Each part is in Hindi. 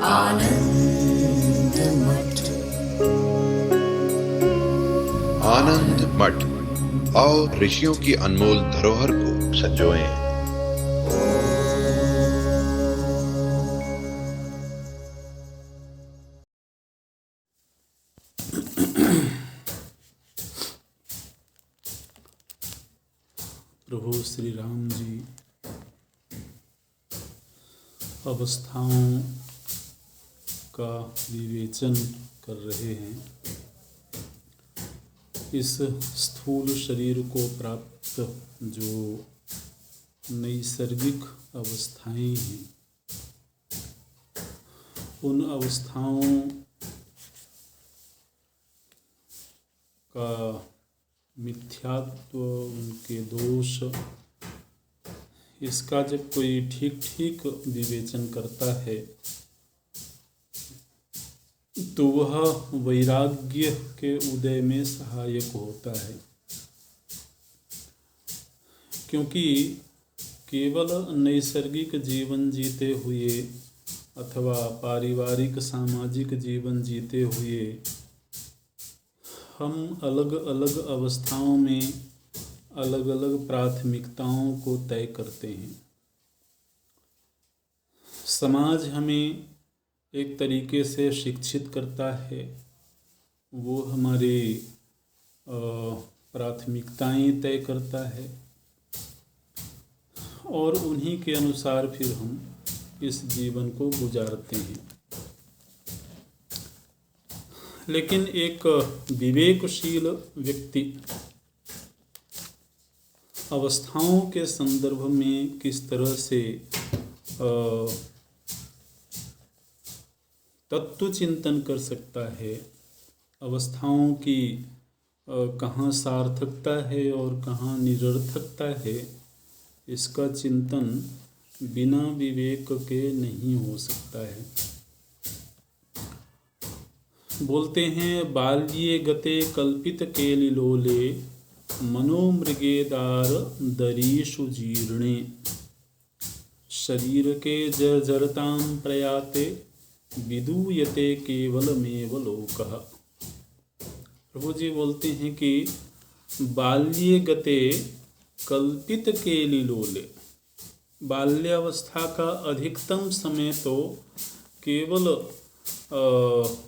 आनंद मठ। आनंद मठ और ऋषियों की अनमोल धरोहर को संजोएं। प्रभु श्री राम जी अवस्थाओं का विवेचन कर रहे हैं। इस स्थूल शरीर को प्राप्त जो नैसर्गिक अवस्थाएं हैं, उन अवस्थाओं का मिथ्यात्व, उनके दोष, इसका जब कोई ठीक ठीक विवेचन करता है तो वह वैराग्य के उदय में सहायक होता है। क्योंकि केवल नैसर्गिक जीवन जीते हुए अथवा पारिवारिक सामाजिक जीवन जीते हुए हम अलग अलग अवस्थाओं में अलग अलग प्राथमिकताओं को तय करते हैं। समाज हमें एक तरीके से शिक्षित करता है, वो हमारी प्राथमिकताएं तय करता है और उन्हीं के अनुसार फिर हम इस जीवन को गुजारते हैं। लेकिन एक विवेकशील व्यक्ति अवस्थाओं के संदर्भ में किस तरह से तत्व चिंतन कर सकता है, अवस्थाओं की कहाँ सार्थकता है और कहाँ निरर्थकता है, इसका चिंतन बिना विवेक के नहीं हो सकता है। बोलते हैं, बाल्ये गते कल्पित केलिलोले मनोमृगेदार दरीषु जीर्णे शरीर के जर्जरतां प्रयाते विदूयते केवलमेव लोकः। प्रभु जी बोलते हैं कि बाल्ये गते कल्पित केलिलोले, बाल्यावस्था का अधिकतम समय तो केवल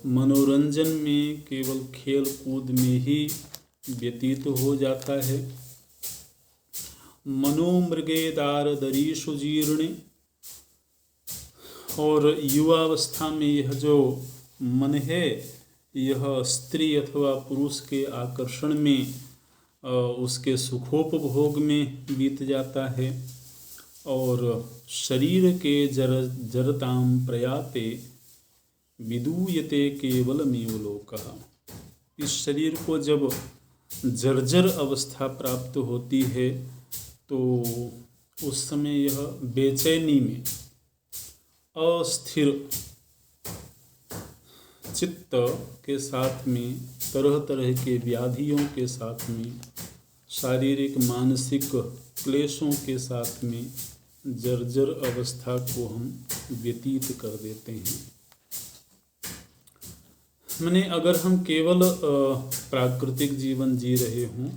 मनोरंजन में, केवल खेल कूद में ही व्यतीत हो जाता है। मनोमृगेदार दरीषु जीर्णे, और युवावस्था में यह जो मन है, यह स्त्री अथवा पुरुष के आकर्षण में, उसके सुखोपभोग में बीत जाता है। और शरीर के जरताम प्रयाते विदूयते केवलमेव लोकः, इस शरीर को जब जर्जर अवस्था प्राप्त होती है तो उस समय यह बेचैनी में, अस्थिर चित्त के साथ में, तरह तरह के व्याधियों के साथ में, शारीरिक मानसिक क्लेशों के साथ में जर्जर अवस्था को हम व्यतीत कर देते हैं। मैंने अगर हम केवल प्राकृतिक जीवन जी रहे हों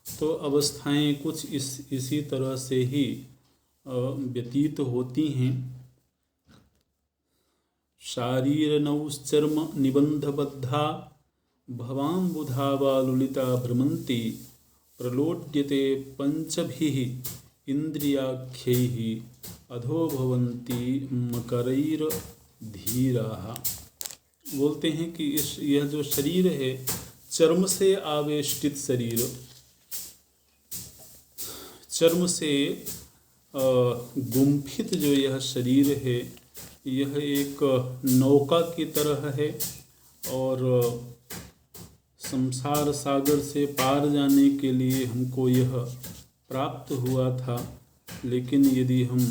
तो अवस्थाएं कुछ इसी तरह से ही व्यतीत होती हैं। शारीर नौश्चर्म निबंधबद्धा भवाम्बुधा वा लुलिता भ्रमन्ति प्रलोड्यते पंचभिः इंद्रियाख्यैः अधो भवन्ति मकरैर धीराः। बोलते हैं कि यह जो शरीर है, चर्म से आवेष्टित शरीर, चर्म से गुम्फित जो यह शरीर है, यह एक नौका की तरह है और संसार सागर से पार जाने के लिए हमको यह प्राप्त हुआ था। लेकिन यदि हम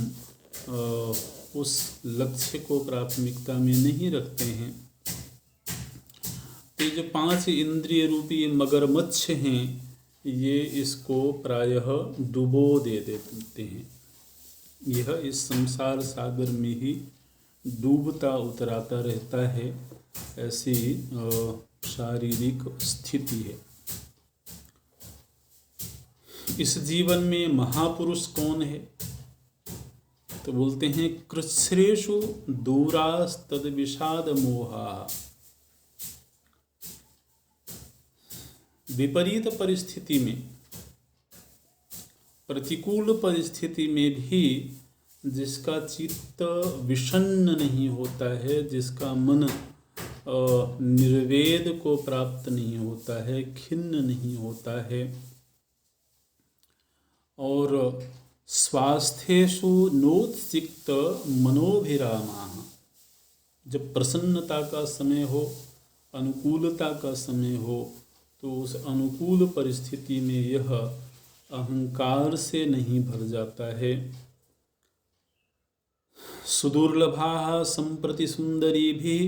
उस लक्ष्य को प्राथमिकता में नहीं रखते हैं तो जो 5 इंद्रिय रूपी मगरमच्छ हैं, ये इसको प्रायः डुबो दे देते हैं। यह इस संसार सागर में ही डूबता उतराता रहता है, ऐसी शारीरिक स्थिति है। इस जीवन में महापुरुष कौन है? तो बोलते हैं कृच्छ्रेषु दूरास्तद विषाद मोहा। विपरीत परिस्थिति में, प्रतिकूल परिस्थिति में भी जिसका चित्त विषण्ण नहीं होता है, जिसका मन निर्वेद को प्राप्त नहीं होता है, खिन्न नहीं होता है, और स्वास्थ्येषु नोत्सिक्त मनोभिरामा, जब प्रसन्नता का समय हो, अनुकूलता का समय हो, तो उस अनुकूल परिस्थिति में यह अहंकार से नहीं भर जाता है। सुदुर्लभा संप्रति सुंदरी भी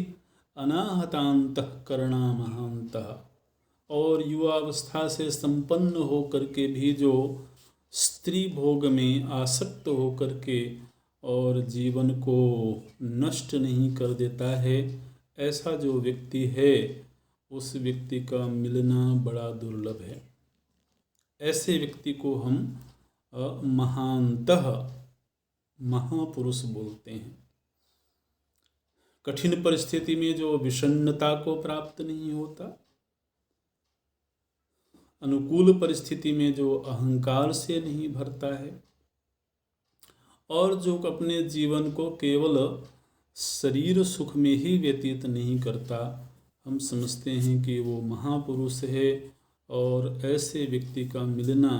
अनाहतांतःकरणा महांतः। और युवावस्था से संपन्न होकर के भी जो स्त्री भोग में आसक्त होकर के और जीवन को नष्ट नहीं कर देता है, ऐसा जो व्यक्ति है उस व्यक्ति का मिलना बड़ा दुर्लभ है। ऐसे व्यक्ति को हम महांतः, महापुरुष बोलते हैं। कठिन परिस्थिति में जो विषण्णता को प्राप्त नहीं होता, अनुकूल परिस्थिति में जो अहंकार से नहीं भरता है, और जो अपने जीवन को केवल शरीर सुख में ही व्यतीत नहीं करता, हम समझते हैं कि वो महापुरुष है। और ऐसे व्यक्ति का मिलना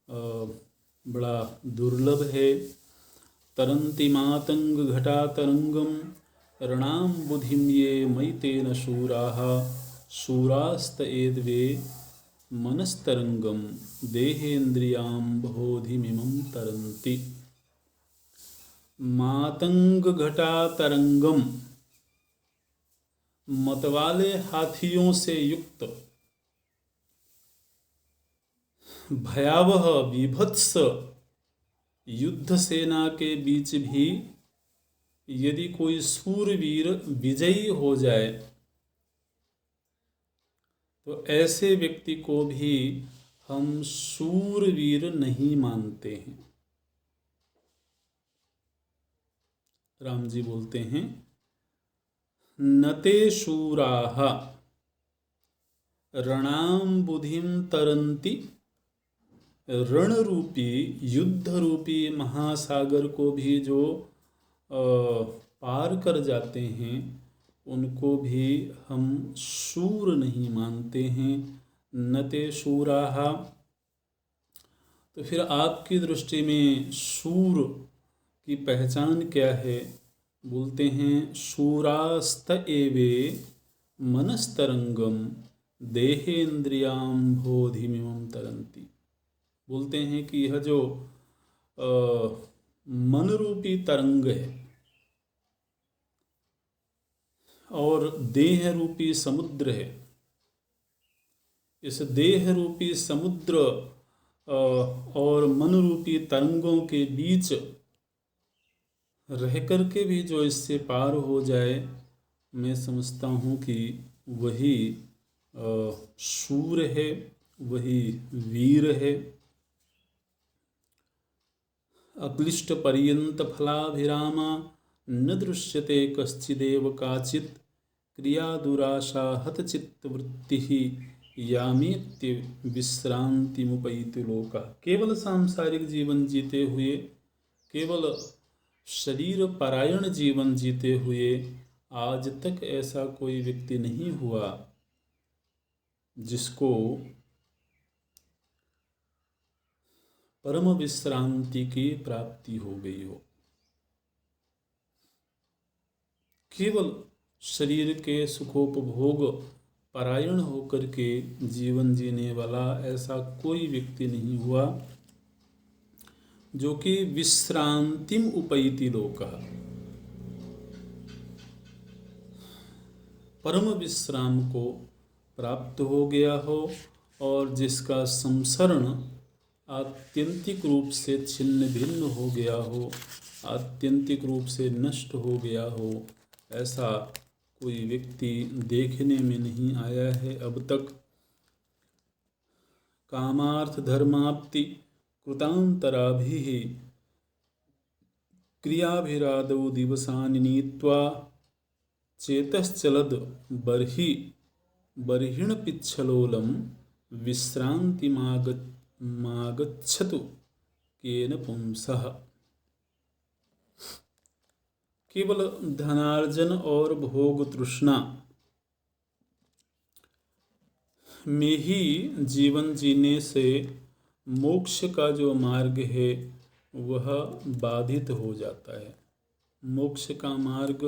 बड़ा दुर्लभ है। तरंति मातंग घटा तरंगम ऋणाम बुधिम ये मयितेन शूराः शूरास्त एद्वे मनस्तरंगम देहेन्द्रियां बोधिमिमं तरन्ति। मातंग घटा तरंगम, मतवाले हाथियों से युक्त भयावह विभत्स युद्ध सेना के बीच भी यदि कोई सूरवीर विजयी हो जाए, तो ऐसे व्यक्ति को भी हम शूरवीर नहीं मानते हैं। राम जी बोलते हैं नते शूराः రణाम बुधिम तरंति। रण रूपी, युद्ध रूपी महासागर को भी जो पार कर जाते हैं, उनको भी हम शूर नहीं मानते हैं। नते शूराः, तो फिर आपकी दृष्टि में शूर की पहचान क्या है? बोलते हैं शूरास्त एवे मनस्तरंगम देहेन्द्रियां बोधिमिमं तरन्ति। बोलते हैं कि यह जो मन रूपी तरंग है और देह रूपी समुद्र है, इस देह रूपी समुद्र और मन रूपी तरंगों के बीच रह कर के भी जो इससे पार हो जाए, मैं समझता हूँ कि वही शूर है, वही वीर है। अक्लिष्ट पर्यंत फलाभिरामा न दृश्यते कश्चिदेव काचित् क्रिया दुराशा हत चित्तवृत्ति यामेत्य विश्रांतिमुपैति लोका। केवल सांसारिक जीवन जीते हुए, केवल शरीर परायण जीवन जीते हुए आज तक ऐसा कोई व्यक्ति नहीं हुआ जिसको परम विश्रांति की प्राप्ति हो गई हो। केवल शरीर के सुखोपभोग परायण होकर के जीवन जीने वाला ऐसा कोई व्यक्ति नहीं हुआ जो कि विश्रांतिम उपैति लोका, परम विश्राम को प्राप्त हो गया हो और जिसका संसरण आत्यंतिक रूप से छिन्न भिन्न हो गया हो, आत्यंतिक रूप से नष्ट हो गया हो, ऐसा कोई व्यक्ति देखने में नहीं आया है अब तक। कामार्थ धर्माप्ति कृतांतराभिः क्रियाभिरादौ दिवसानि नीत्वा चेतश्चलद बर्हिणपिच्छलोलं विश्रांतिमागच्छतु केन पुंसः। केवल धनार्जन और भोग तृष्णा में ही जीवन जीने से मोक्ष का जो मार्ग है वह बाधित हो जाता है, मोक्ष का मार्ग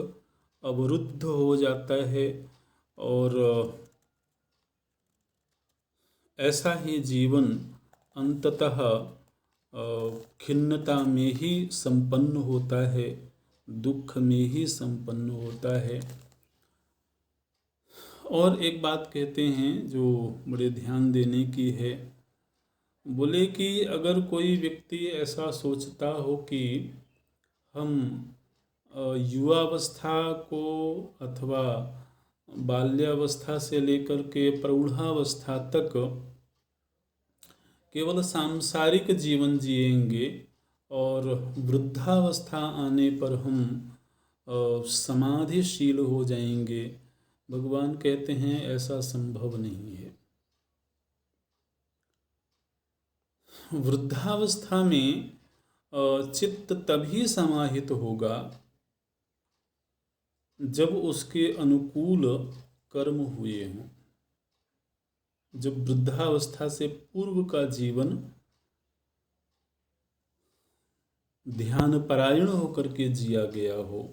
अवरुद्ध हो जाता है और ऐसा ही जीवन अंततः खिन्नता में ही संपन्न होता है, दुख में ही संपन्न होता है। और एक बात कहते हैं जो बड़े ध्यान देने की है, बोले कि अगर कोई व्यक्ति ऐसा सोचता हो कि हम युवावस्था को अथवा बाल्यावस्था से लेकर के प्रौढ़ावस्था तक केवल सांसारिक जीवन जिएंगे और वृद्धावस्था आने पर हम समाधिशील हो जाएंगे, भगवान कहते हैं ऐसा संभव नहीं है। वृद्धावस्था में चित्त तभी समाहित होगा जब उसके अनुकूल कर्म हुए हों, जब वृद्धावस्था से पूर्व का जीवन ध्यान परायण होकर के जिया गया हो,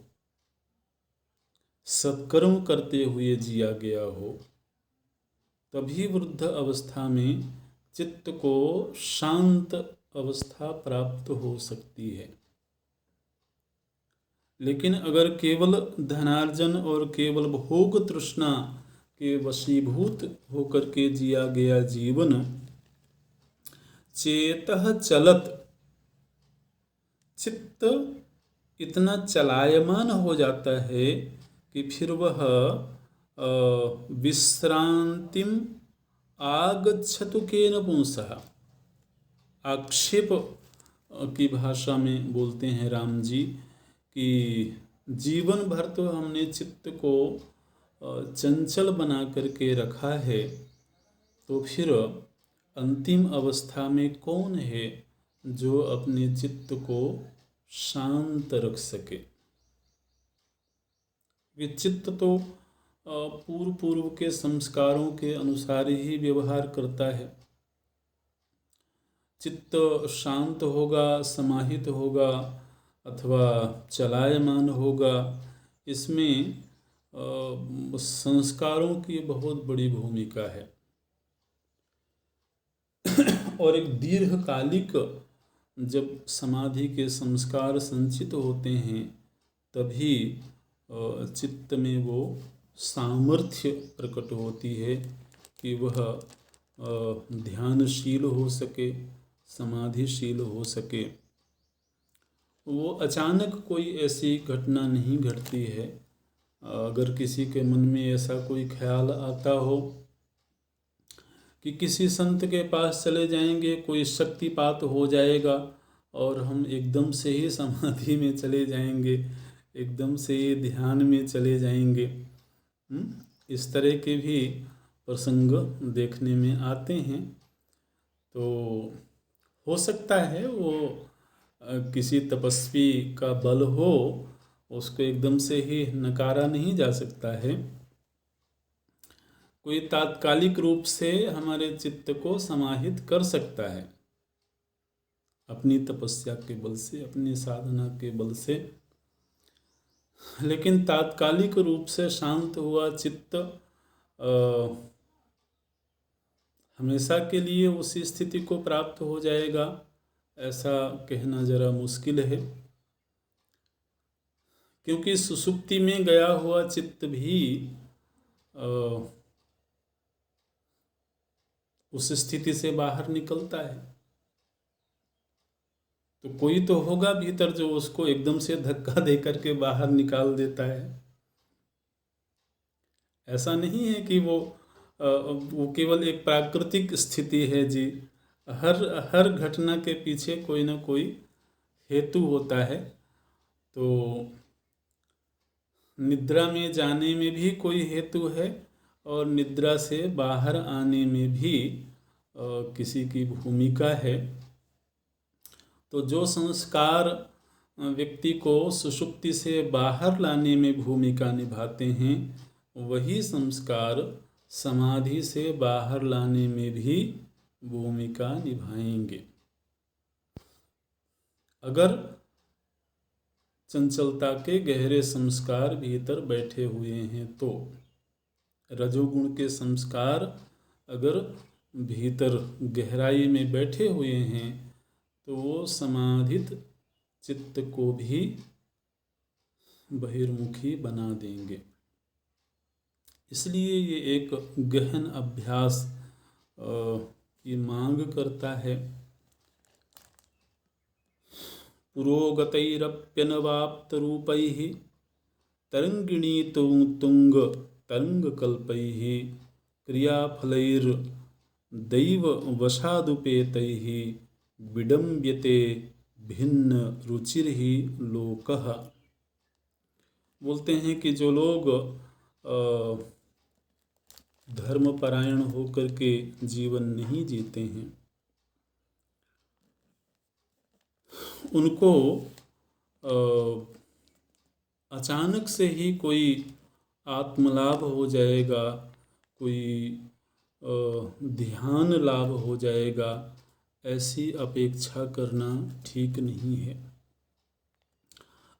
सत्कर्म करते हुए जिया गया हो, तभी वृद्ध अवस्था में चित्त को शांत अवस्था प्राप्त हो सकती है। लेकिन अगर केवल धनार्जन और केवल भोग तृष्णा के वशीभूत होकर के जिया गया जीवन चेतः चलत, चित्त इतना चलायमान हो जाता है कि फिर वह विश्रांतिम आगच्छतु केन पुंसः, आक्षेप की भाषा में बोलते हैं राम जी कि जीवन भर तो हमने चित्त को चंचल बना करके रखा है, तो फिर अंतिम अवस्था में कौन है जो अपने चित्त को शांत रख सके। ये चित्त तो पूर्व पूर्व के संस्कारों के अनुसार ही व्यवहार करता है। चित्त शांत होगा, समाहित होगा अथवा चलायमान होगा, इसमें संस्कारों की बहुत बड़ी भूमिका है। और एक दीर्घकालिक जब समाधि के संस्कार संचित होते हैं तभी चित्त में वो सामर्थ्य प्रकट होती है कि वह ध्यानशील हो सके, समाधिशील हो सके। वो अचानक कोई ऐसी घटना नहीं घटती है। अगर किसी के मन में ऐसा कोई ख्याल आता हो कि किसी संत के पास चले जाएंगे, कोई शक्तिपात हो जाएगा और हम एकदम से ही समाधि में चले जाएंगे, एकदम से ही ध्यान में चले जाएंगे, इस तरह के भी प्रसंग देखने में आते हैं। तो हो सकता है वो किसी तपस्वी का बल हो, उसको एकदम से ही नकारा नहीं जा सकता है। कोई तात्कालिक रूप से हमारे चित्त को समाहित कर सकता है अपनी तपस्या के बल से, अपनी साधना के बल से, लेकिन तात्कालिक रूप से शांत हुआ चित्त हमेशा के लिए उसी स्थिति को प्राप्त हो जाएगा, ऐसा कहना जरा मुश्किल है। क्योंकि सुषुप्ति में गया हुआ चित्त भी उस स्थिति से बाहर निकलता है। तो कोई तो होगा भीतर जो उसको एकदम से धक्का दे करके बाहर निकाल देता है। ऐसा नहीं है कि वो केवल एक प्राकृतिक स्थिति है जी। हर हर घटना के पीछे कोई ना कोई हेतु होता है। तो निद्रा में जाने में भी कोई हेतु है और निद्रा से बाहर आने में भी किसी की भूमिका है। तो जो संस्कार व्यक्ति को सुषुप्ति से बाहर लाने में भूमिका निभाते हैं, वही संस्कार समाधि से बाहर लाने में भी भूमिका निभाएंगे। अगर चंचलता के गहरे संस्कार भीतर बैठे हुए हैं तो रजोगुण के संस्कार अगर भीतर गहराई में बैठे हुए हैं तो वो समाधित चित्त को भी बहिर्मुखी बना देंगे। इसलिए ये एक गहन अभ्यास की मांग करता है। पुरोगतैरप्यनवाप्तरूपैः तरंगिणी तुंग तरंगकल्पैः क्रियाफलैर्दैववशादुपेतैः विडम्ब्यते भिन्न रुचिर्हि लोकः। बोलते हैं कि जो लोग धर्मपरायण होकर के जीवन नहीं जीते हैं, उनको अचानक से ही कोई आत्मलाभ हो जाएगा, कोई ध्यान लाभ हो जाएगा, ऐसी अपेक्षा करना ठीक नहीं है।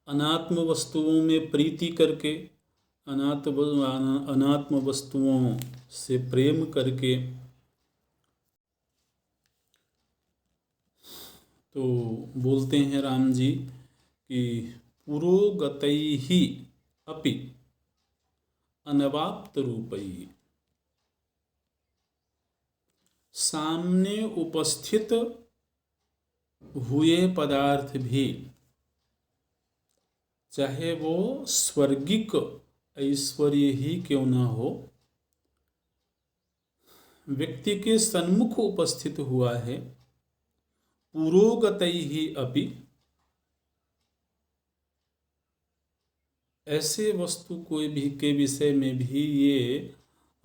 अनात्म वस्तुओं में प्रीति करके, अनात्म वस्तुओं से प्रेम करके तो बोलते हैं राम जी कि पुरोगतैः अपि अनवाप्त रूपैः, सामने उपस्थित हुए पदार्थ भी, चाहे वो स्वर्गिक ऐश्वर्य ही क्यों ना हो, व्यक्ति के सन्मुख उपस्थित हुआ है, पुरोगतैः अपि, ऐसे वस्तु कोई भी के विषय में भी ये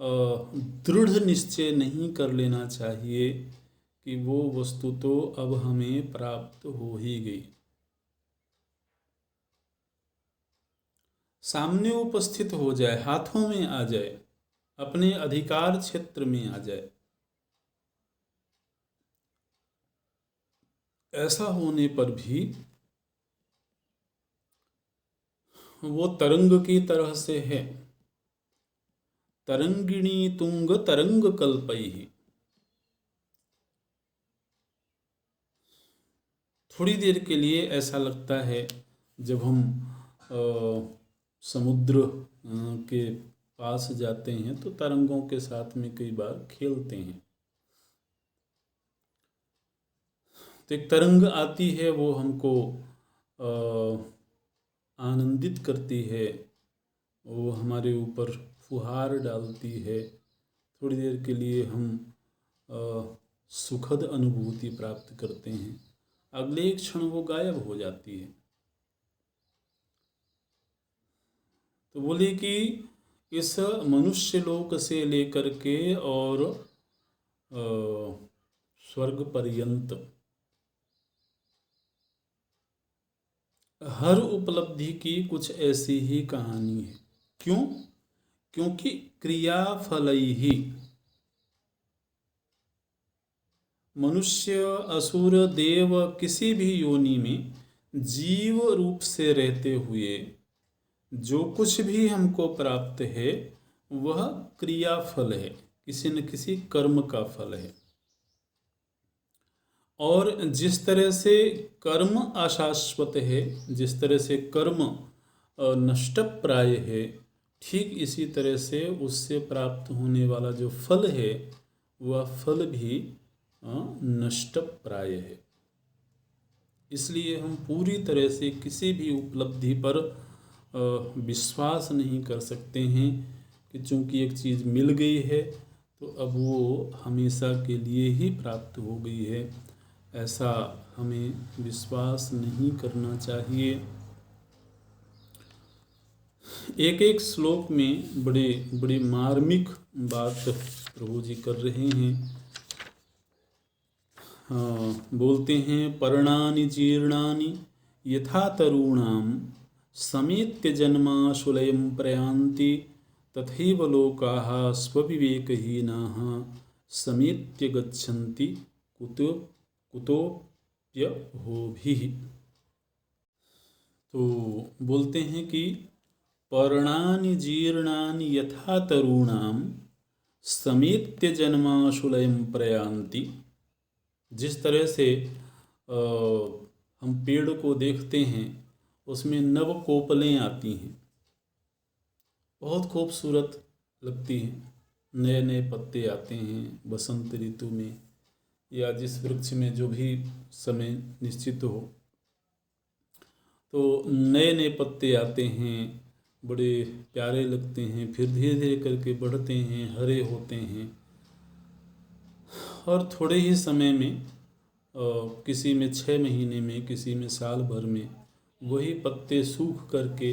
दृढ़ निश्चय नहीं कर लेना चाहिए कि वो वस्तु तो अब हमें प्राप्त हो ही गई। सामने उपस्थित हो जाए, हाथों में आ जाए, अपने अधिकार क्षेत्र में आ जाए, ऐसा होने पर भी वो तरंग की तरह से है। तरंगिणी तुंग तरंग कल्पैः, थोड़ी देर के लिए ऐसा लगता है जब हम समुद्र के पास जाते हैं तो तरंगों के साथ में कई बार खेलते हैं। तो एक तरंग आती है, वो हमको आनंदित करती है, वो हमारे ऊपर फुहार डालती है, थोड़ी देर के लिए हम सुखद अनुभूति प्राप्त करते हैं, अगले क्षण वो गायब हो जाती है। तो बोले कि इस मनुष्य लोक से लेकर के और स्वर्ग पर्यंत हर उपलब्धि की कुछ ऐसी ही कहानी है। क्यों? क्योंकि क्रियाफलैः, मनुष्य असुर देव किसी भी योनि में जीव रूप से रहते हुए जो कुछ भी हमको प्राप्त है वह क्रियाफल है, किसी न किसी कर्म का फल है। और जिस तरह से कर्म अशाश्वत है, जिस तरह से कर्म नष्टप्राय है, ठीक इसी तरह से उससे प्राप्त होने वाला जो फल है वह फल भी नष्टप्राय है। इसलिए हम पूरी तरह से किसी भी उपलब्धि पर विश्वास नहीं कर सकते हैं कि चूंकि एक चीज़ मिल गई है तो अब वो हमेशा के लिए ही प्राप्त हो गई है। ऐसा हमें विश्वास नहीं करना चाहिए। एक एक श्लोक में बड़े बड़े मार्मिक बात प्रभु जी कर रहे हैं। बोलते हैं पर्णानि जीर्णानि यथा तरूणाम समेत्य जन्माशुलयं प्रयान्ति तथैव लोकाः स्वविवेकहीनाः समेत्य गच्छन्ति कुतोप्यहोभिः। तो बोलते हैं कि पर्णानि जीर्णानि यथा तरूणाम समेत्य जन्माशुलयं प्रयान्ति। जिस तरह से हम पेड़ को देखते हैं उसमें नव कोपलें आती हैं, बहुत खूबसूरत लगती हैं, नए नए पत्ते आते हैं बसंत ऋतु में या जिस वृक्ष में जो भी समय निश्चित हो, तो नए नए पत्ते आते हैं, बड़े प्यारे लगते हैं, फिर धीरे धीरे करके बढ़ते हैं, हरे होते हैं और थोड़े ही समय में किसी में 6 महीने में, किसी में साल भर में वही पत्ते सूख करके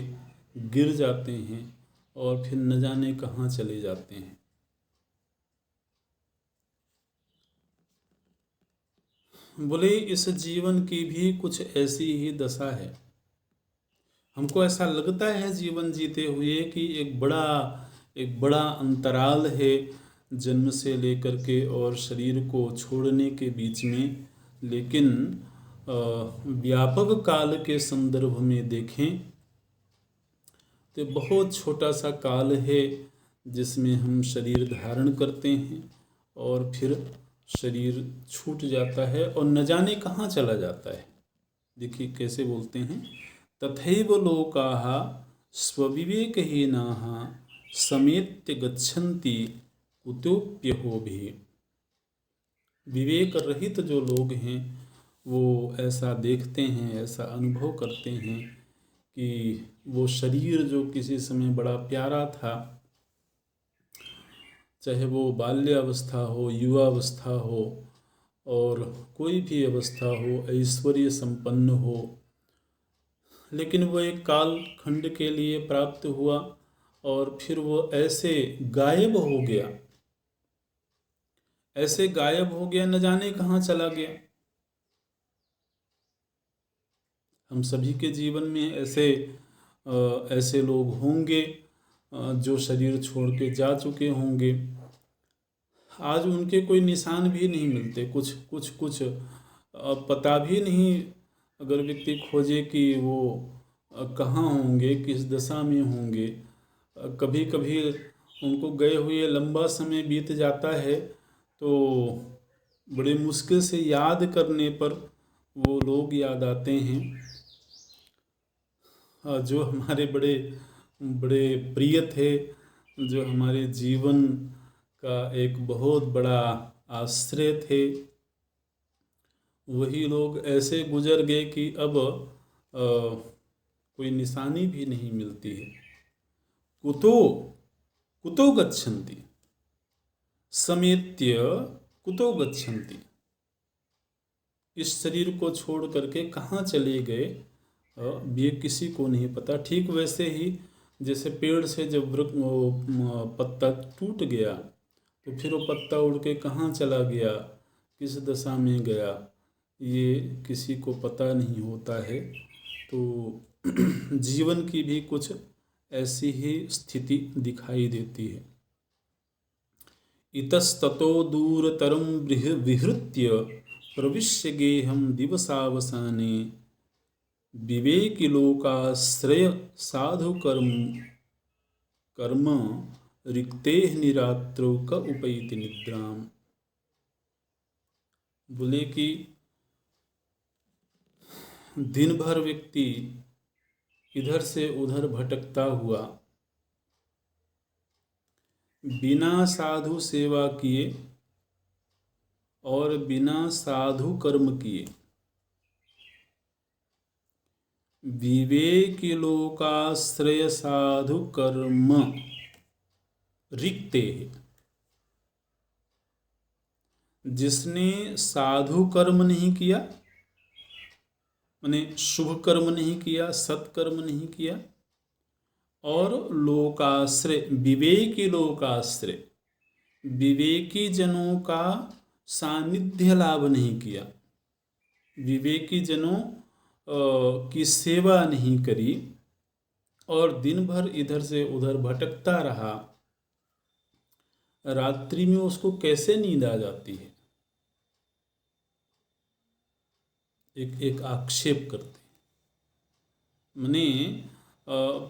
गिर जाते हैं और फिर न जाने कहाँ चले जाते हैं। बोले इस जीवन की भी कुछ ऐसी ही दशा है। हमको ऐसा लगता है जीवन जीते हुए कि एक बड़ा अंतराल है जन्म से लेकर के और शरीर को छोड़ने के बीच में, लेकिन व्यापक काल के संदर्भ में देखें तो बहुत छोटा सा काल है जिसमें हम शरीर धारण करते हैं और फिर शरीर छूट जाता है और न जाने कहाँ चला जाता है। देखिए कैसे बोलते हैं, तथैव लोकाः स्वविवेकहीनाः समेत्य गच्छन्ति कुतोप्यहोभिः। विवेक रहित जो लोग हैं वो ऐसा देखते हैं, ऐसा अनुभव करते हैं कि वो शरीर जो किसी समय बड़ा प्यारा था, चाहे वो बाल्यावस्था हो, युवावस्था हो और कोई भी अवस्था हो, ऐश्वर्य संपन्न हो, लेकिन वो एक काल खंड के लिए प्राप्त हुआ और फिर वो ऐसे गायब हो गया, ऐसे गायब हो गया, न जाने कहाँ चला गया। हम सभी के जीवन में ऐसे लोग होंगे जो शरीर छोड़ के जा चुके होंगे। आज उनके कोई निशान भी नहीं मिलते, कुछ पता भी नहीं। अगर व्यक्ति खोजे कि वो कहाँ होंगे, किस दशा में होंगे, कभी कभी उनको गए हुए लंबा समय बीत जाता है तो बड़े मुश्किल से याद करने पर वो लोग याद आते हैं जो हमारे बड़े बड़े प्रिय थे, जो हमारे जीवन का एक बहुत बड़ा आश्रय थे। वही लोग ऐसे गुजर गए कि अब कोई निशानी भी नहीं मिलती है। कुतो गच्छन्ति समेत्य कुतो गच्छन्ति। इस शरीर को छोड़ करके कहाँ चले गए ये किसी को नहीं पता। ठीक वैसे ही जैसे पेड़ से जब पत्ता टूट गया तो फिर वो पत्ता उड़ के कहाँ चला गया, किस दशा में गया, ये किसी को पता नहीं होता है। तो जीवन की भी कुछ ऐसी ही स्थिति दिखाई देती है। इतस्ततो दूरतरं विहृत्य प्रविश्य गेहं दिवसावसाने विवेकी लोकाश्रय साधु कर्म रिक्तेह निरात्रो क उपैति निद्राम। बोले कि दिन भर व्यक्ति इधर से उधर भटकता हुआ बिना साधु सेवा किए और बिना साधु कर्म किए विवेकी लोकाश्रय साधु कर्म रिक्ते। जिसने साधु कर्म नहीं किया, माने शुभ कर्म नहीं किया, सत्कर्म नहीं किया, और लोकाश्रय, विवेकी लोकाश्रय, विवेकी जनों का सानिध्य लाभ नहीं किया, विवेकी जनों की सेवा नहीं करी, और दिन भर इधर से उधर भटकता रहा, रात्रि में उसको कैसे नींद आ जाती है? एक आक्षेप करते, माने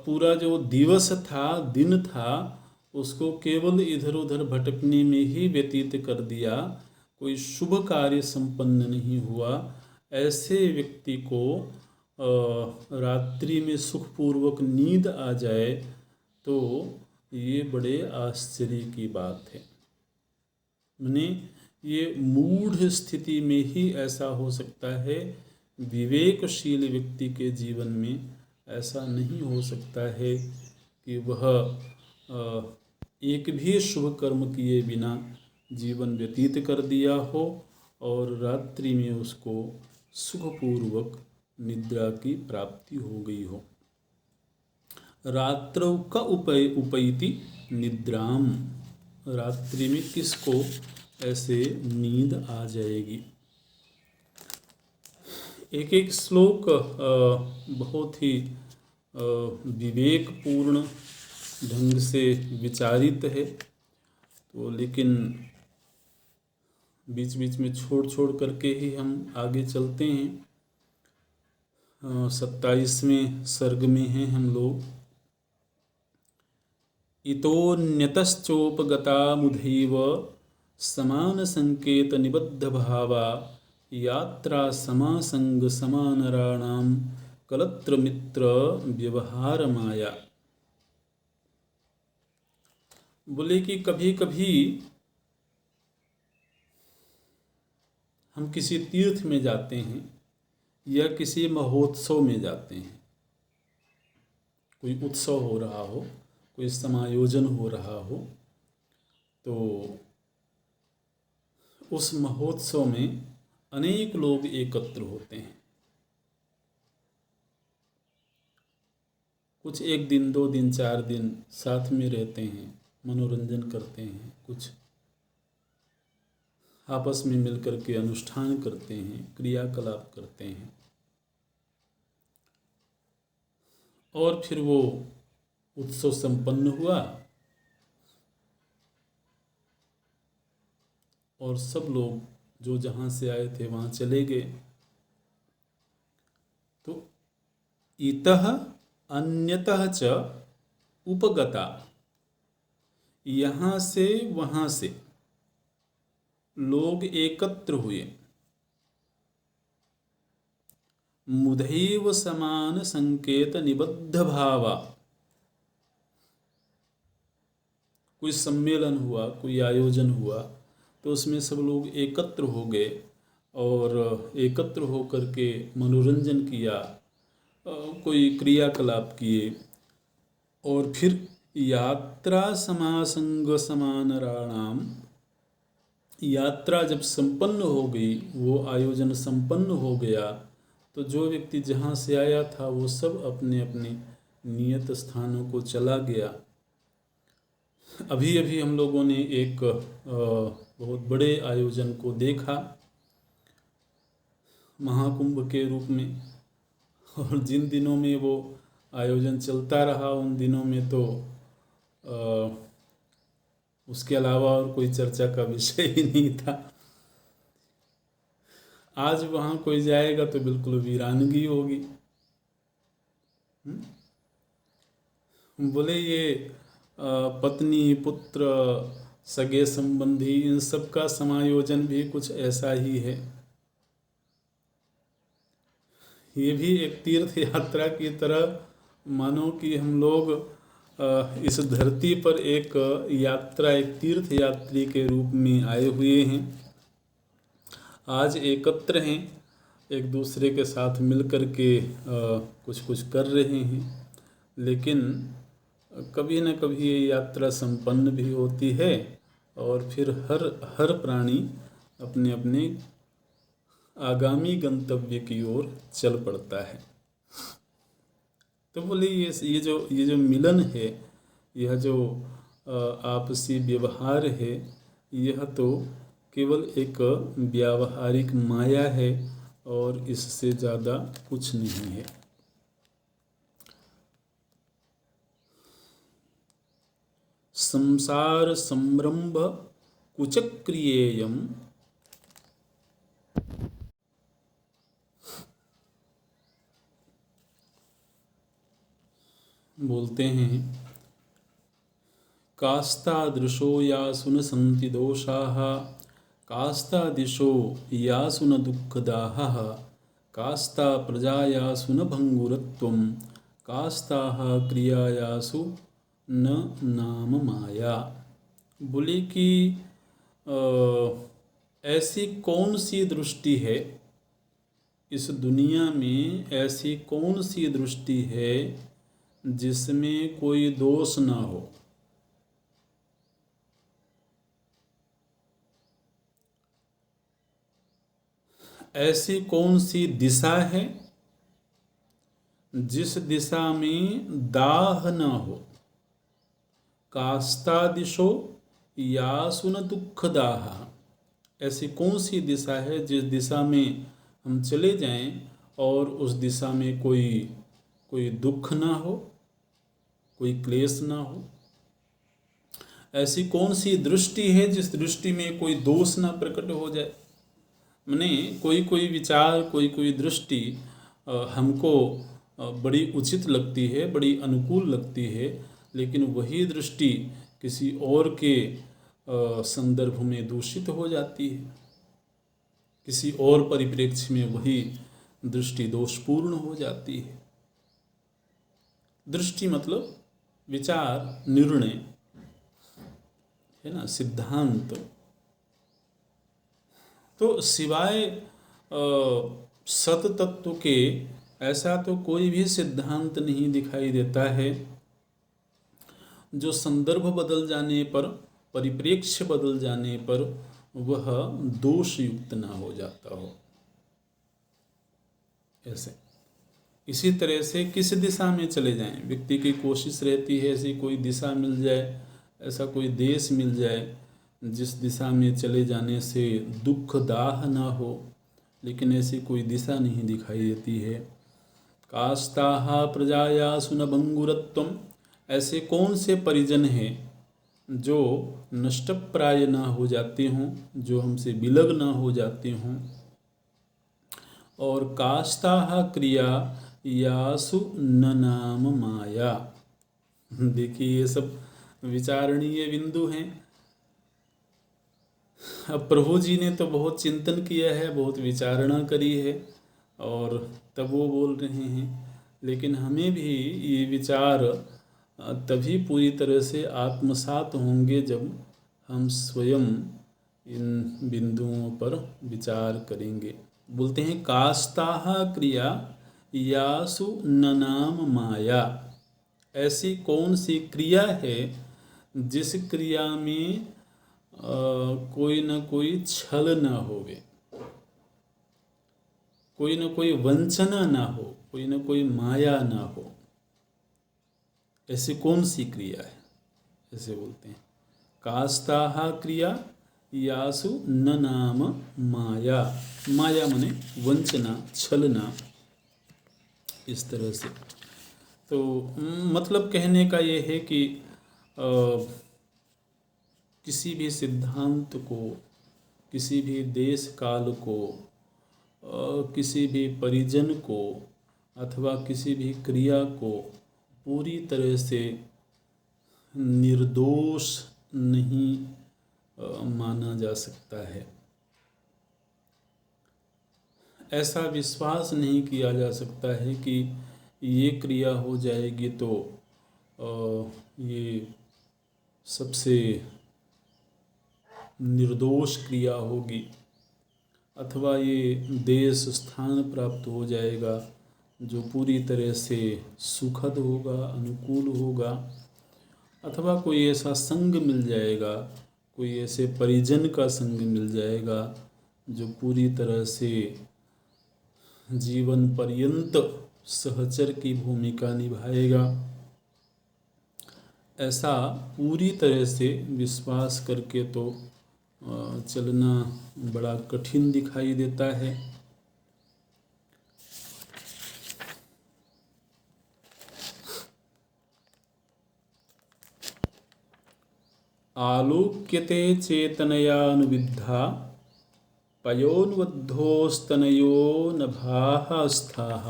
पूरा जो दिवस था, दिन था, उसको केवल इधर उधर भटकने में ही व्यतीत कर दिया, कोई शुभ कार्य संपन्न नहीं हुआ। ऐसे व्यक्ति को रात्रि में सुखपूर्वक नींद आ जाए तो ये बड़े आश्चर्य की बात है। माने ये मूढ़ स्थिति में ही ऐसा हो सकता है, विवेकशील व्यक्ति के जीवन में ऐसा नहीं हो सकता है कि वह एक भी शुभ कर्म किए बिना जीवन व्यतीत कर दिया हो और रात्रि में उसको सुखपूर्वक निद्रा की प्राप्ति हो गई हो। रात्रौ का उपैति निद्राम, रात्रि में किसको ऐसे नींद आ जाएगी। एक एक श्लोक बहुत ही विवेकपूर्ण ढंग से विचारित है, तो लेकिन बीच बीच में छोड़ छोड़ करके ही हम आगे चलते हैं। 27वें सर्ग में हैं हम लोग। इतोन्यतश्चोपगता मुधैव समान संकेत निबद्ध भावा यात्रा समासंग समानराणाम कलत्र मित्र व्यवहार माया। बोले कि कभी कभी हम किसी तीर्थ में जाते हैं या किसी महोत्सव में जाते हैं, कोई उत्सव हो रहा हो, कोई समायोजन हो रहा हो, तो उस महोत्सव में अनेक लोग एकत्र होते हैं। कुछ 1 दिन 2 दिन 4 दिन साथ में रहते हैं, मनोरंजन करते हैं, कुछ आपस में मिलकर के अनुष्ठान करते हैं, क्रियाकलाप करते हैं, और फिर वो उत्सव संपन्न हुआ और सब लोग जो जहाँ से आए थे वहाँ चले गए। तो इतः अन्यतः च उपगता, यहाँ से वहाँ से लोग एकत्र हुए। मुधैव समान संकेत निबद्ध भावा, कोई सम्मेलन हुआ, कोई आयोजन हुआ, तो उसमें सब लोग एकत्र हो गए और एकत्र होकर के मनोरंजन किया, कोई क्रियाकलाप किए, और फिर यात्रा समासंग समानराणाम, यात्रा जब संपन्न हो गई, वो आयोजन संपन्न हो गया, तो जो व्यक्ति जहाँ से आया था वो सब अपने अपने नियत स्थानों को चला गया। अभी अभी हम लोगों ने एक बहुत बड़े आयोजन को देखा महाकुंभ के रूप में, और जिन दिनों में वो आयोजन चलता रहा उन दिनों में तो उसके अलावा और कोई चर्चा का विषय ही नहीं था। आज वहाँ कोई जाएगा तो बिल्कुल वीरानगी होगी। बोले ये पत्नी पुत्र सगे संबंधी इन सब का समायोजन भी कुछ ऐसा ही है। ये भी एक तीर्थ यात्रा की तरह मानो कि हम लोग इस धरती पर एक यात्रा, एक तीर्थ यात्री के रूप में आए हुए हैं। आज एकत्र हैं, एक दूसरे के साथ मिल कर के कुछ कुछ कर रहे हैं, लेकिन कभी न कभी ये यात्रा संपन्न भी होती है और फिर हर प्राणी अपने अपने आगामी गंतव्य की ओर चल पड़ता है। तो बोले ये जो मिलन है, यह जो आपसी व्यवहार है, यह तो केवल एक व्यावहारिक माया है और इससे ज़्यादा कुछ नहीं है। संसार संरंभ कुचक्रियेयम, बोलते हैं कास्तादृशो यासुन सन्ति दोषाः, कास्तादिशो यासुन दुःखदाः, कास्ता प्रजायासु न भंगुरत्वं, कास्ताः क्रियायासु न नाम माया। बोले कि ऐसी कौन सी दृष्टि है इस दुनिया में, ऐसी कौन सी दृष्टि है जिसमें कोई दोष ना हो। ऐसी कौन सी दिशा है जिस दिशा में दाह न हो। कास्तादिशो यासुन दुःखदाः, ऐसी कौन सी दिशा है जिस दिशा में हम चले जाएं और उस दिशा में कोई दुख ना हो, कोई क्लेश ना हो। ऐसी कौन सी दृष्टि है जिस दृष्टि में कोई दोष ना प्रकट हो जाए। माने कोई विचार, कोई दृष्टि हमको बड़ी उचित लगती है, बड़ी अनुकूल लगती है, लेकिन वही दृष्टि किसी और के संदर्भ में दूषित हो जाती है। किसी और परिप्रेक्ष्य में वही दृष्टि दोषपूर्ण हो जाती है। दृष्टि मतलब विचार, निर्णय है ना, सिद्धांत। तो सिवाय सत तत्व के ऐसा तो कोई भी सिद्धांत नहीं दिखाई देता है जो संदर्भ बदल जाने पर, परिप्रेक्ष्य बदल जाने पर वह दोष युक्त ना हो जाता हो। ऐसे इसी तरह से किस दिशा में चले जाएं, व्यक्ति की कोशिश रहती है ऐसी कोई दिशा मिल जाए, ऐसा कोई देश मिल जाए जिस दिशा में चले जाने से दुख दाह ना हो, लेकिन ऐसी कोई दिशा नहीं दिखाई देती है। कास्ताः प्रजायासु न भंगुरत्वम, ऐसे कौन से परिजन हैं जो नष्टप्राय ना हो जाते हों, जो हमसे विलग ना हो जाते हों। और कास्ताः क्रिया यासु न नाम माया। देखिए ये सब विचारणीय बिंदु हैं। अब प्रभु जी ने तो बहुत चिंतन किया है, बहुत विचारणा करी है और तब वो बोल रहे हैं, लेकिन हमें भी ये विचार तभी पूरी तरह से आत्मसात होंगे जब हम स्वयं इन बिंदुओं पर विचार करेंगे। बोलते हैं कास्ताः क्रिया यासु न नाम माया, ऐसी कौन सी क्रिया है जिस क्रिया में कोई न कोई छल न होवे, कोई न कोई वंचना ना हो, कोई न कोई माया ना हो। ऐसी कौन सी क्रिया है, ऐसे बोलते हैं कास्ताः क्रिया यासु न नाम माया। माया माने वंचना, छलना, इस तरह से। तो मतलब कहने का ये है कि किसी भी सिद्धांत को, किसी भी देश काल को, किसी भी परिजन को अथवा किसी भी क्रिया को पूरी तरह से निर्दोष नहीं माना जा सकता है। ऐसा विश्वास नहीं किया जा सकता है कि ये क्रिया हो जाएगी तो ये सबसे निर्दोष क्रिया होगी। अथवा ये देश स्थान प्राप्त हो जाएगा जो पूरी तरह से सुखद होगा, अनुकूल होगा, अथवा कोई ऐसा संग मिल जाएगा, कोई ऐसे परिजन का संग मिल जाएगा जो पूरी तरह से जीवन पर्यंत सहचर की भूमिका निभाएगा। ऐसा पूरी तरह से विश्वास करके तो चलना बड़ा कठिन दिखाई देता है। आलोक्यते चेतनयानुविद्धा पयोन्वद्धोस्तनयो नभाः स्थाः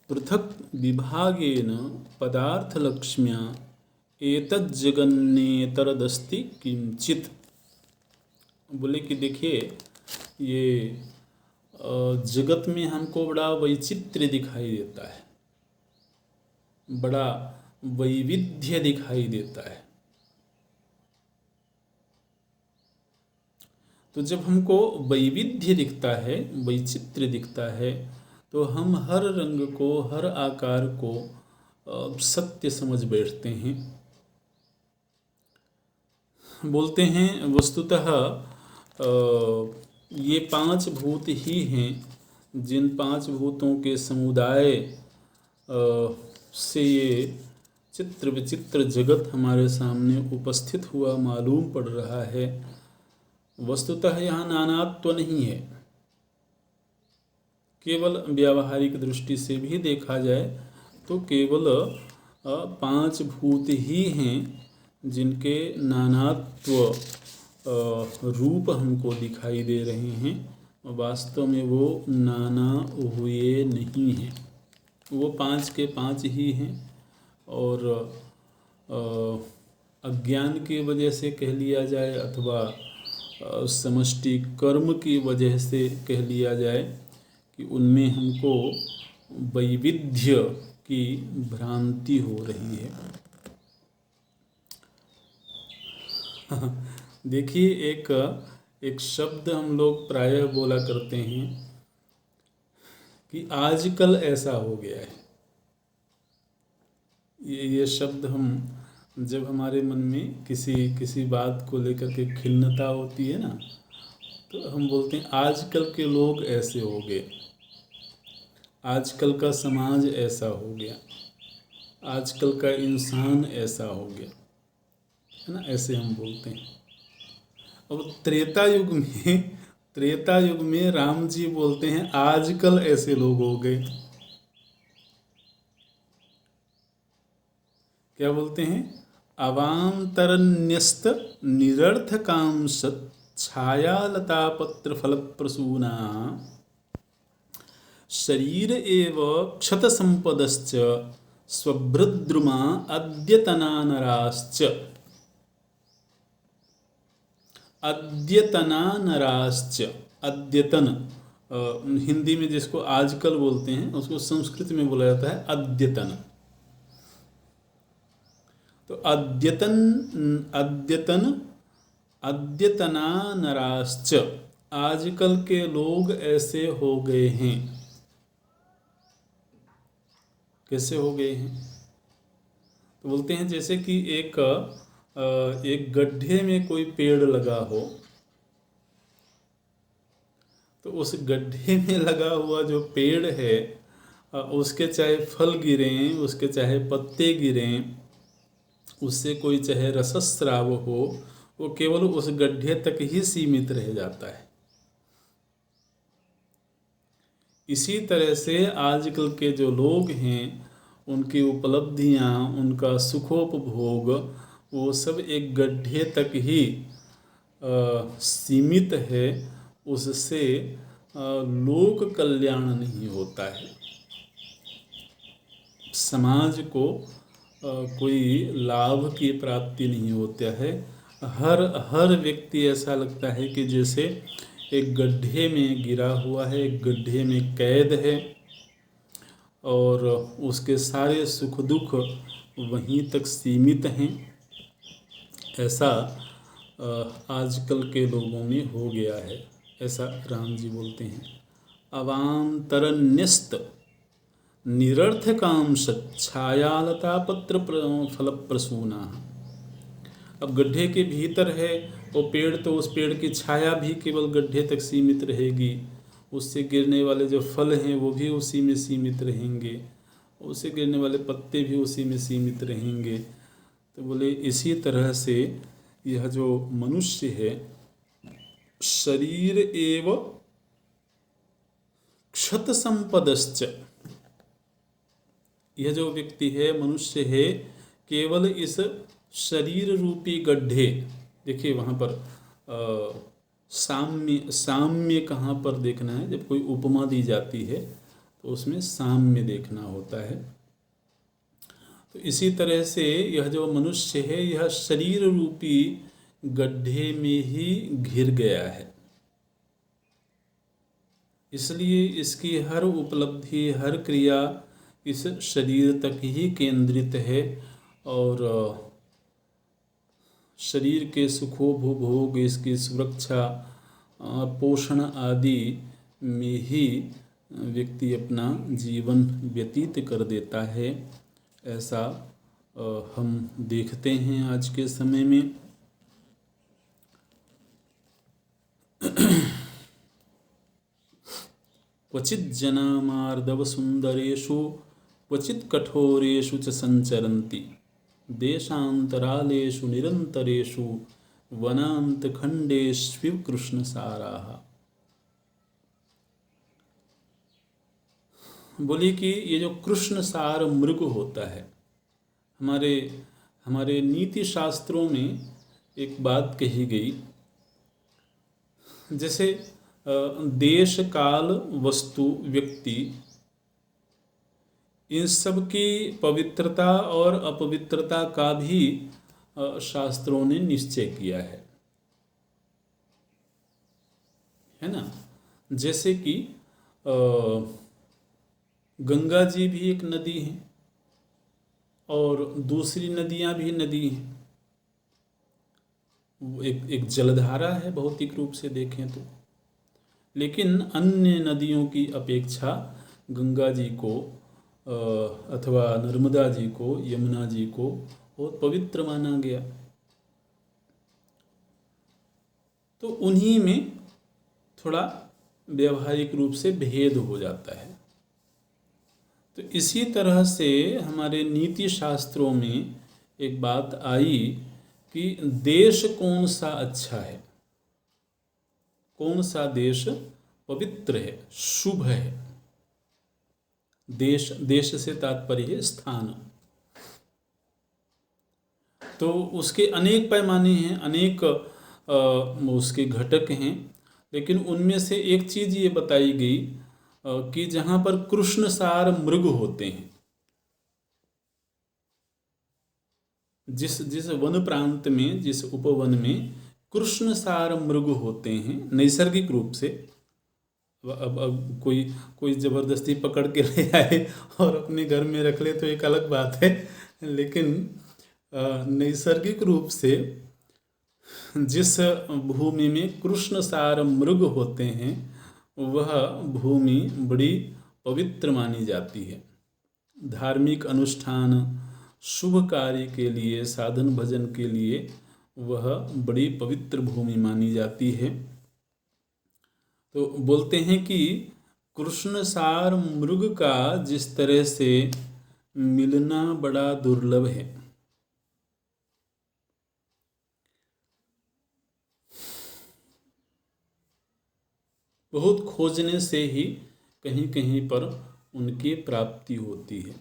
पृथक् विभागेन पदार्थलक्ष्म्या एतज्जगन्नेतरदस्ति किंचित। बोले कि देखिए ये जगत में हमको बड़ा वैचित्र्य दिखाई देता है, बड़ा वैविध्य दिखाई देता है। तो जब हमको वैविध्य दिखता है, वैचित्र्य दिखता है, तो हम हर रंग को, हर आकार को सत्य समझ बैठते हैं। बोलते हैं वस्तुतः ये पांच भूत ही हैं जिन पांच भूतों के समुदाय से ये चित्र विचित्र जगत हमारे सामने उपस्थित हुआ मालूम पड़ रहा है। वस्तुतः यहाँ नानात्व नहीं है। केवल व्यावहारिक दृष्टि से भी देखा जाए तो केवल पांच भूत ही हैं जिनके नानात्व रूप हमको दिखाई दे रहे हैं। वास्तव में वो नाना हुए नहीं हैं, वो पांच के पांच ही हैं। और अज्ञान की वजह से कह लिया जाए अथवा समष्टि कर्म की वजह से कह लिया जाए कि उनमें हमको वैविध्य की भ्रांति हो रही है। देखिए एक शब्द हम लोग प्रायः बोला करते हैं कि आजकल ऐसा हो गया है। ये शब्द हम जब हमारे मन में किसी बात को लेकर के खिन्नता होती है ना, तो हम बोलते हैं आजकल के लोग ऐसे हो गए, आजकल का समाज ऐसा हो गया, आजकल का इंसान ऐसा हो गया, है ना, ऐसे हम बोलते हैं। अब त्रेता युग में राम जी बोलते हैं आजकल ऐसे लोग हो गए। क्या बोलते हैं? अवांतरन्यस्त निरर्थकां सत् छायालता पत्र फल प्रसूना शरीर एव क्षत संपदश्च स्वभृद्रुमा अद्यतना नराश्च। अद्यतना नराश्च, अद्यतन हिंदी में जिसको आजकल बोलते हैं उसको संस्कृत में बोला जाता है अद्यतन। तो अद्यतना नराश्च, आजकल के लोग ऐसे हो गए हैं। कैसे हो गए हैं? तो बोलते हैं जैसे कि एक गड्ढे में कोई पेड़ लगा हो, तो उस गड्ढे में लगा हुआ जो पेड़ है उसके चाहे फल गिरें, उसके चाहे पत्ते गिरें, उससे कोई चाहे रसस्राव हो, वो केवल उस गड्ढे तक ही सीमित रह जाता है। इसी तरह से आजकल के जो लोग हैं उनकी उपलब्धियां, उनका सुखोपभोग, वो सब एक गड्ढे तक ही सीमित है। उससे लोक कल्याण नहीं होता है, समाज को कोई लाभ की प्राप्ति नहीं होता है। हर व्यक्ति ऐसा लगता है कि जैसे एक गड्ढे में गिरा हुआ है, एक गड्ढे में कैद है और उसके सारे सुख दुख वहीं तक सीमित हैं। ऐसा आजकल के लोगों में हो गया है। ऐसा राम जी बोलते हैं। अवांतरन्यस्त निरर्थकांश छायालता पत्र फल प्रसूना। अब गड्ढे के भीतर है वो पेड़, तो उस पेड़ की छाया भी केवल गड्ढे तक सीमित रहेगी, उससे गिरने वाले जो फल हैं वो भी उसी में सीमित रहेंगे, उससे गिरने वाले पत्ते भी उसी में सीमित रहेंगे। तो बोले इसी तरह से यह जो मनुष्य है, शरीर एव क्षत संपदश्च, यह जो व्यक्ति है, मनुष्य है, केवल इस शरीर रूपी गड्ढे, देखिए वहाँ पर साम्य साम्य कहाँ पर देखना है, जब कोई उपमा दी जाती है तो उसमें साम्य देखना होता है। तो इसी तरह से यह जो मनुष्य है, यह शरीर रूपी गड्ढे में ही घिर गया है, इसलिए इसकी हर उपलब्धि, हर क्रिया इस शरीर तक ही केंद्रित है, और शरीर के सुखोपभोग, इसकी सुरक्षा, पोषण आदि में ही व्यक्ति अपना जीवन व्यतीत कर देता है। ऐसा हम देखते हैं आज के समय में। क्वचित जना मार्दव सुंदरेषु क्वचित कठोरेषु च संचरन्ति देशांतरालेषु निरंतरेषु वनांत खंडेष्विव कृष्णसाराः। बोली कि ये जो कृष्णसार मृग होता है, हमारे नीति शास्त्रों में एक बात कही गई, जैसे देश काल वस्तु व्यक्ति इन सब की पवित्रता और अपवित्रता का भी शास्त्रों ने निश्चय किया है ना। जैसे कि गंगा जी भी एक नदी है और दूसरी नदियां भी नदी हैं, वो एक जलधारा है भौतिक रूप से देखें तो, लेकिन अन्य नदियों की अपेक्षा गंगा जी को अथवा नर्मदा जी को, यमुना जी को बहुत पवित्र माना गया। तो उन्हीं में थोड़ा व्यवहारिक रूप से भेद हो जाता है। तो इसी तरह से हमारे नीति शास्त्रों में एक बात आई कि देश कौन सा अच्छा है, कौन सा देश पवित्र है, शुभ है। देश से तात्पर्य है स्थान। तो उसके अनेक पैमाने हैं, अनेक उसके घटक हैं, लेकिन उनमें से एक चीज ये बताई गई कि जहाँ पर कृष्णसार मृग होते हैं, जिस वन प्रांत में, जिस उपवन में कृष्णसार मृग होते हैं नैसर्गिक रूप से, अब कोई जबरदस्ती पकड़ के ले आए और अपने घर में रख ले तो एक अलग बात है, लेकिन नैसर्गिक रूप से जिस भूमि में कृष्णसार मृग होते हैं वह भूमि बड़ी पवित्र मानी जाती है। धार्मिक अनुष्ठान, शुभ कार्य के लिए, साधन भजन के लिए वह बड़ी पवित्र भूमि मानी जाती है। तो बोलते हैं कि कृष्णसार मृग का जिस तरह से मिलना बड़ा दुर्लभ है, बहुत खोजने से ही कहीं कहीं पर उनकी प्राप्ति होती है।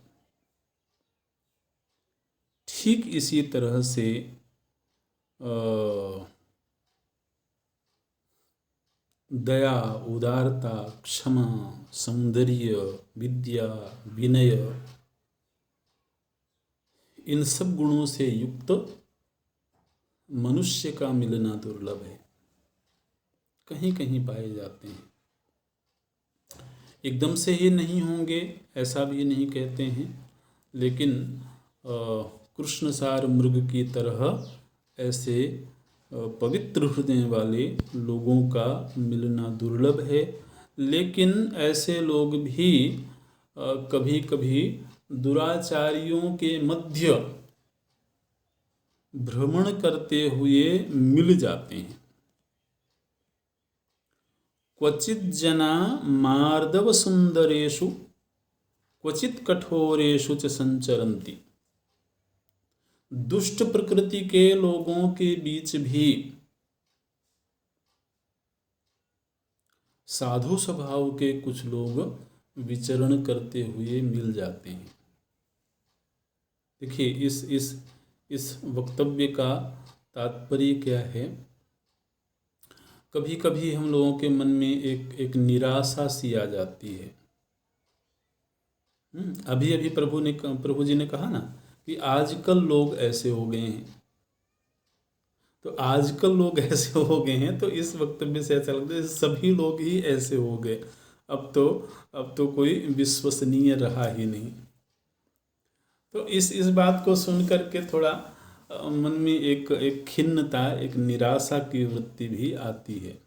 ठीक इसी तरह से दया, उदारता, क्षमा, सौंदर्य, विद्या, विनय, इन सब गुणों से युक्त मनुष्य का मिलना दुर्लभ है, कहीं कहीं पाए जाते हैं। एकदम से ही नहीं होंगे ऐसा भी नहीं कहते हैं, लेकिन कृष्णसार मृग की तरह ऐसे पवित्र हृदय वाले लोगों का मिलना दुर्लभ है। लेकिन ऐसे लोग भी कभी कभी दुराचारियों के मध्य भ्रमण करते हुए मिल जाते हैं। क्वचित जना मार्दव सुंदरेषु क्वचित कठोरेषु च संचरन्ति। दुष्ट प्रकृति के लोगों के बीच भी साधु स्वभाव के कुछ लोग विचरण करते हुए मिल जाते हैं। देखिए, इस वक्तव्य का तात्पर्य क्या है। कभी कभी हम लोगों के मन में एक निराशा सी आ जाती है। अभी अभी प्रभु जी ने कहा ना कि आजकल लोग ऐसे हो गए हैं। तो आजकल लोग ऐसे हो गए हैं, तो इस वक्तव्य से ऐसा लगता है सभी लोग ही ऐसे हो गए। अब तो कोई विश्वसनीय रहा ही नहीं। तो इस बात को सुन करके थोड़ा मन में एक खिन्नता, एक निराशा की वृत्ति भी आती है।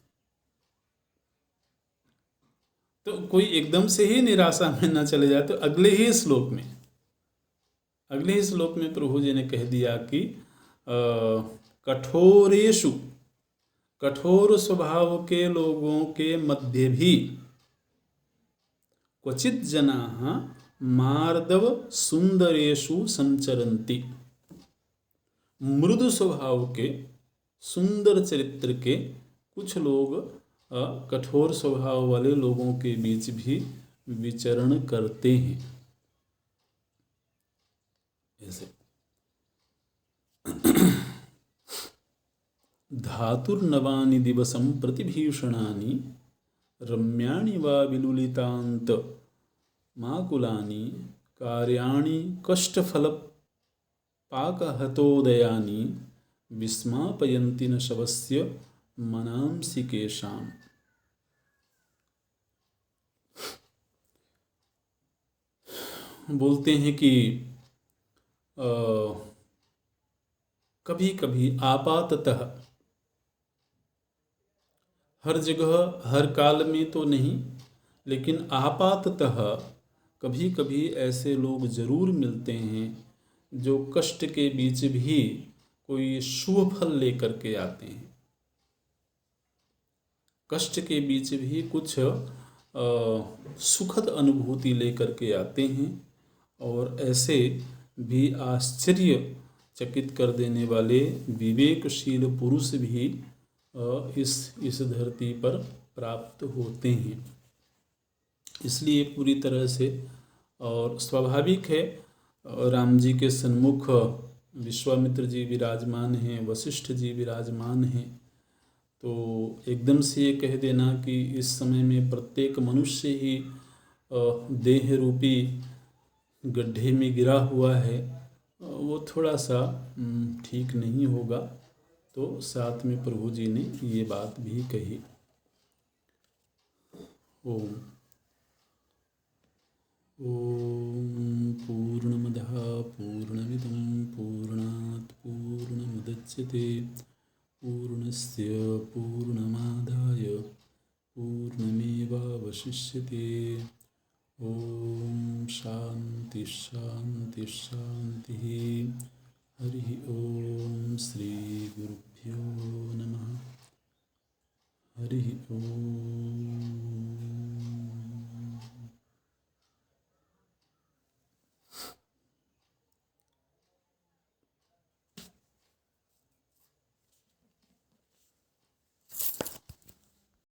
तो कोई एकदम से ही निराशा में न चले जाए, तो अगले ही श्लोक में प्रभु जी ने कह दिया कि कठोरेषु, कठोर स्वभाव के लोगों के मध्य भी क्वचित जनाः मार्दव सुंदरेषु संचरन्ति। मृदु स्वभाव के, सुंदर चरित्र के कुछ लोग कठोर स्वभाव वाले लोगों के बीच भी विचरण करते हैं। ऐसे धातुर्नवानि दिवसं प्रतिभीषणानि रम्याणि वा विलुलितान्त माकुलानि कार्याणि कष्टफलपाकहतोदयानि विस्मापयन्ति न शवस्य मनांसि केशाम्। बोलते हैं कि कभी कभी आपाततः, हर जगह हर काल में तो नहीं, लेकिन आपाततः कभी कभी ऐसे लोग जरूर मिलते हैं जो कष्ट के बीच भी कोई शुभ फल लेकर के आते हैं। कष्ट के बीच भी कुछ सुखद अनुभूति लेकर के आते हैं। और ऐसे भी आश्चर्यचकित कर देने वाले विवेकशील पुरुष भी इस धरती पर प्राप्त होते हैं। इसलिए पूरी तरह से और स्वाभाविक है, राम जी के सन्मुख विश्वामित्र जी विराजमान हैं, वशिष्ठ जी विराजमान हैं, तो एकदम से ये कह देना कि इस समय में प्रत्येक मनुष्य ही देह रूपी गड्ढे में गिरा हुआ है, वो थोड़ा सा ठीक नहीं होगा। तो साथ में प्रभु जी ने ये बात भी कही। ओम पूर्णमदः पूर्णमिदं पूर्णात् पूर्णमुदच्यते पूर्णस्य पूर्णमादाय पूर्णमेवावशिष्यते। ओम शांति शांति शांति। हरि ओम। श्री